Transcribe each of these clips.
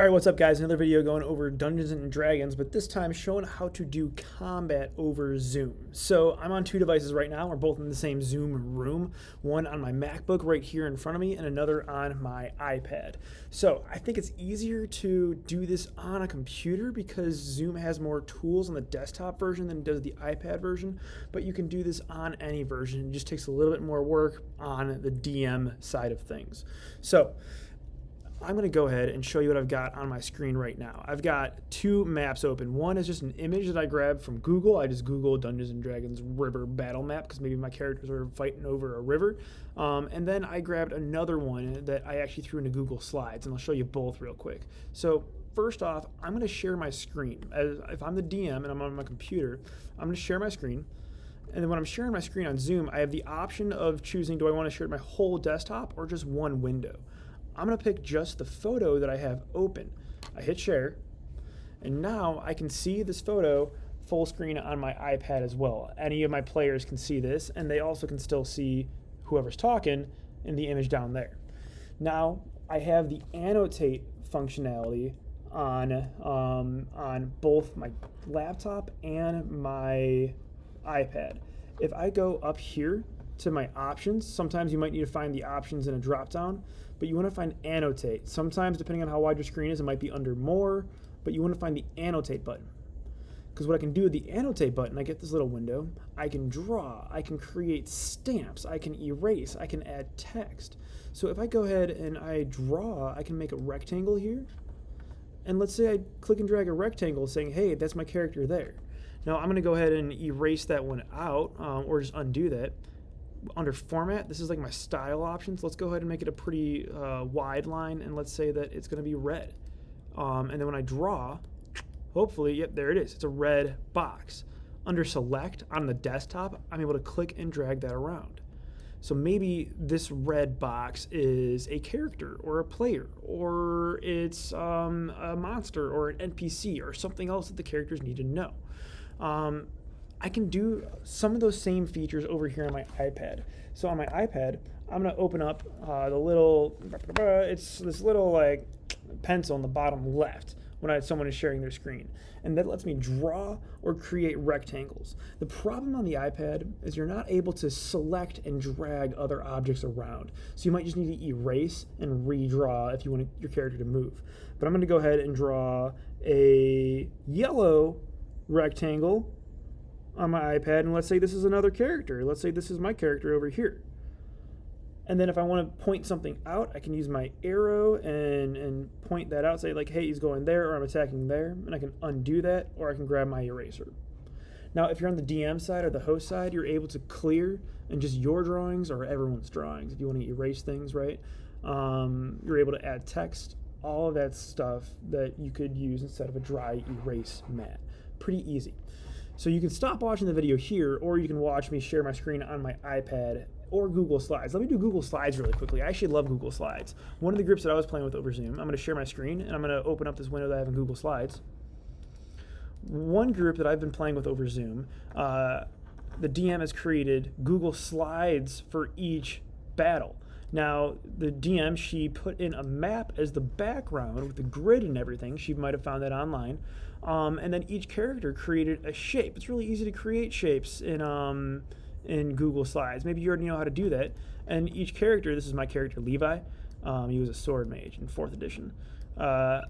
Alright, what's up guys? Another video going over Dungeons and Dragons, but this time showing how to do combat over Zoom. So I'm on two devices right now. We're both in the same Zoom room. One on my MacBook right here in front of me and another on my iPad. So I think it's easier to do this on a computer because Zoom has more tools on the desktop version than it does the iPad version, but you can do this on any version. It just takes a little bit more work on the DM side of things. So I'm going to go ahead and show you what I've got on my screen right now. I've got two maps open. One is just an image that I grabbed from Google. I just Googled Dungeons and Dragons river battle map because maybe my characters are fighting over a river. And then I grabbed another one that I actually threw into Google Slides, and I'll show you both real quick. So first off, I'm going to share my screen. If I'm the DM and I'm on my computer, I'm going to share my screen. And then when I'm sharing my screen on Zoom, I have the option of choosing, do I want to share my whole desktop or just one window? I'm going to pick just the photo that I have open. I hit share, and now I can see this photo full screen on my iPad as well. Any of my players can see this, and they also can still see whoever's talking in the image down there. Now, I have the annotate functionality on both my laptop and my iPad. If I go up here to my options, sometimes you might need to find the options in a drop-down, but you want to find annotate. Sometimes, depending on how wide your screen is, it might be under more, but you want to find the annotate button. Because what I can do with the annotate button, I get this little window, I can draw, I can create stamps, I can erase, I can add text. So if I go ahead and I draw, I can make a rectangle here, and let's say I click and drag a rectangle saying, hey, that's my character there. Now I'm going to go ahead and erase that one out, or just undo that. Under format, this is like my style options. Let's go ahead and make it a pretty wide line, and let's say that it's going to be red. And then when I draw, hopefully, yep, there it is. It's a red box. Under select on the desktop, I'm able to click and drag that around. So maybe this red box is a character or a player, or it's a monster or an NPC or something else that the characters need to know. I can do some of those same features over here on my iPad. So on my iPad, I'm going to open up it's this little like pencil on the bottom left when someone is sharing their screen. And that lets me draw or create rectangles. The problem on the iPad is you're not able to select and drag other objects around. So you might just need to erase and redraw if you want your character to move. But I'm going to go ahead and draw a yellow rectangle on my iPad, and let's say this is another character. Let's say this is my character over here. And then if I want to point something out, I can use my arrow and point that out, say like, hey, he's going there, or I'm attacking there, and I can undo that, or I can grab my eraser. Now, if you're on the DM side or the host side, you're able to clear and just your drawings or everyone's drawings. If you want to erase things, right? You're able to add text, all of that stuff that you could use instead of a dry erase mat. Pretty easy. So you can stop watching the video here, or you can watch me share my screen on my iPad or Google Slides. Let me do Google Slides really quickly. I actually love Google Slides. One of the groups that I was playing with over Zoom, I'm going to share my screen, and I'm going to open up this window that I have in Google Slides. One group that I've been playing with over Zoom, the DM has created Google Slides for each battle. Now, the DM, she put in a map as the background with the grid and everything. She might have found that online. And then each character created a shape. It's really easy to create shapes in Google Slides. Maybe you already know how to do that. And each character, this is my character Levi. He was a sword mage in 4th edition. I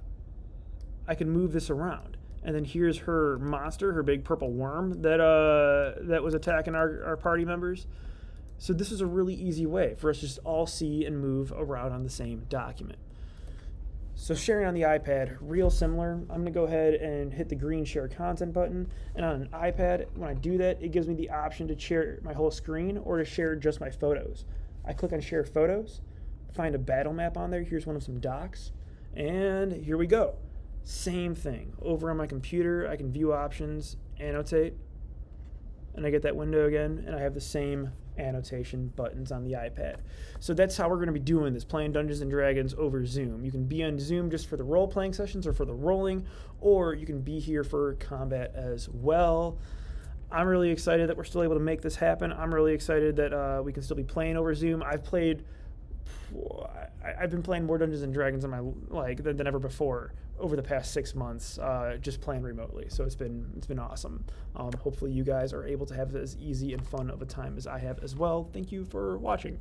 can move this around. And then here's her monster, her big purple worm that was attacking our party members. So this is a really easy way for us to just all see and move around on the same document. So sharing on the iPad, real similar. I'm going to go ahead and hit the green share content button. And on an iPad, when I do that, it gives me the option to share my whole screen or to share just my photos. I click on share photos, find a battle map on there. Here's one of some docs. And here we go. Same thing. Over on my computer, I can view options, annotate, and I get that window again, and I have the same annotation buttons on the iPad. So that's how we're going to be doing this, playing Dungeons and Dragons over Zoom. You can be on Zoom just for the role-playing sessions or for the rolling, or you can be here for combat as well. I'm really excited that we're still able to make this happen. I'm really excited that we can still be playing over Zoom. I've played I've been playing more Dungeons and Dragons in my than ever before over the past 6 months, just playing remotely. So it's been awesome. Hopefully you guys are able to have as easy and fun of a time as I have as well. Thank you for watching.